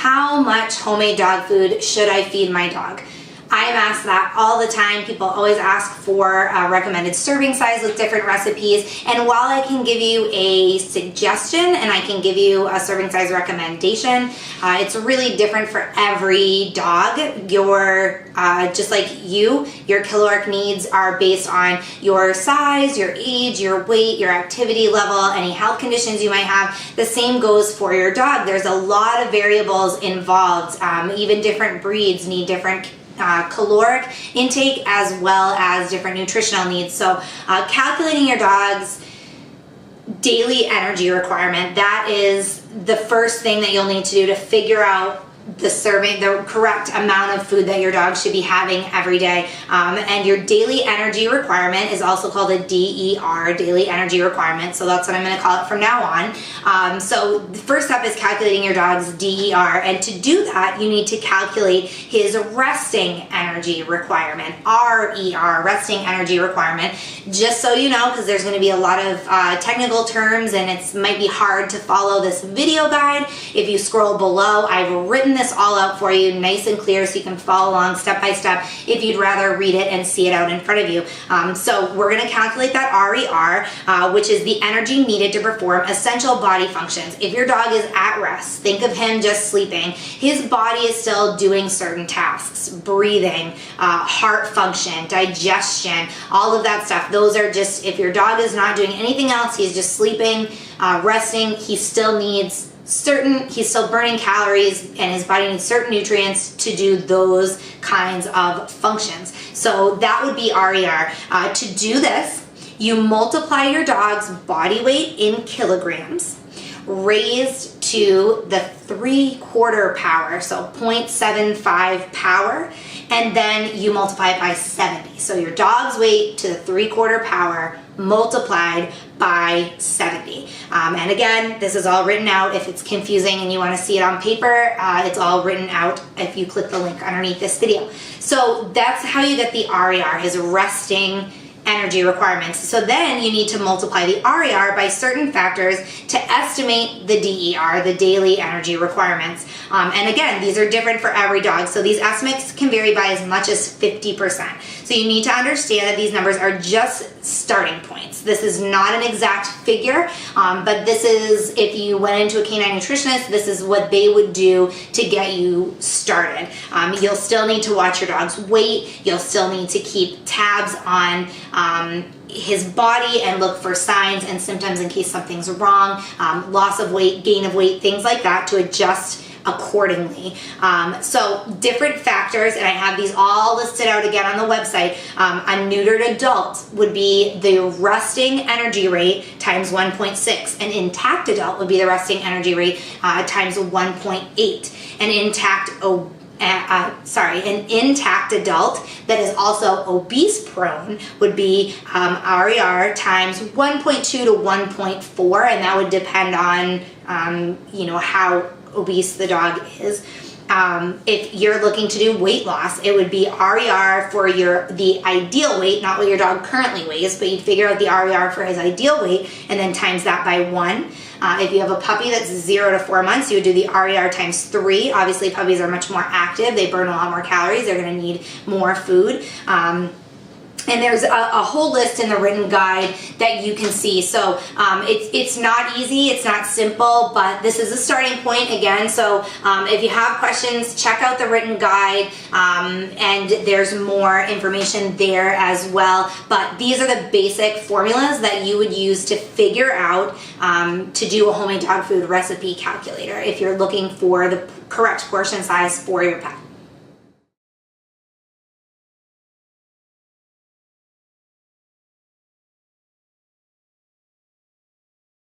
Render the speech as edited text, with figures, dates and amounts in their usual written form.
how much homemade dog food should I feed my dog? I am asked that all the time. People always ask for a recommended serving size with different recipes. And while I can give you a suggestion and I can give you a serving size recommendation, it's really different for every dog. Just like your caloric needs are based on your size, your age, your weight, your activity level, any health conditions you might have. The same goes for your dog. There's a lot of variables involved. Even different breeds need different caloric intake as well as different nutritional needs. So calculating your dog's daily energy requirement, that is the first thing that you'll need to do to figure out the correct amount of food that your dog should be having every day. And your daily energy requirement is also called a DER, daily energy requirement. So that's what I'm going to call it from now on. So the first step is calculating your dog's DER. And to do that, you need to calculate his resting energy requirement, RER, resting energy requirement. Just so you know, because there's going to be a lot of technical terms and it might be hard to follow this video guide. If you scroll below, I've written this all out for you nice and clear so you can follow along step by step if you'd rather read it and see it out in front of you. So we're going to calculate that RER, which is the energy needed to perform essential body functions. If your dog is at rest, think of him just sleeping. His body is still doing certain tasks, breathing, heart function, digestion, all of that stuff. Those are just, if your dog is not doing anything else, he's just sleeping, resting, he's still burning calories and his body needs certain nutrients to do those kinds of functions. So that would be RER. To do this, you multiply your dog's body weight in kilograms raised to the 3/4 power, so 0.75 power, and then you multiply it by 70. So your dog's weight to the 3/4 power multiplied by 70. And again, this is all written out. If it's confusing and you want to see it on paper, it's all written out if you click the link underneath this video. So that's how you get the RER, his resting energy requirements. So then you need to multiply the RER by certain factors to estimate the DER, the daily energy requirements. And again, these are different for every dog. So these estimates can vary by as much as 50%. So you need to understand that these numbers are just starting points. This is not an exact figure, but this is, if you went into a canine nutritionist, this is what they would do to get you started. You'll still need to watch your dog's weight. You'll still need to keep tabs on his body and look for signs and symptoms in case something's wrong, loss of weight, gain of weight, things like that, to adjust accordingly. So different factors, and I have these all listed out again on the website. A neutered adult would be the resting energy rate times 1.6. An intact adult would be the resting energy rate times 1.8. An intact adult that is also obese prone would be RER times 1.2 to 1.4, and that would depend on how obese the dog is. If you're looking to do weight loss, it would be RER for the ideal weight, not what your dog currently weighs, but you'd figure out the RER for his ideal weight and then times that by 1. If you have a puppy that's 0 to 4 months, you would do the RER times 3. Obviously, puppies are much more active. They burn a lot more calories. They're going to need more food. And there's a whole list in the written guide that you can see. So it's not easy, it's not simple, but this is a starting point again. So if you have questions, check out the written guide, and there's more information there as well. But these are the basic formulas that you would use to figure out to do a homemade dog food recipe calculator if you're looking for the correct portion size for your pet.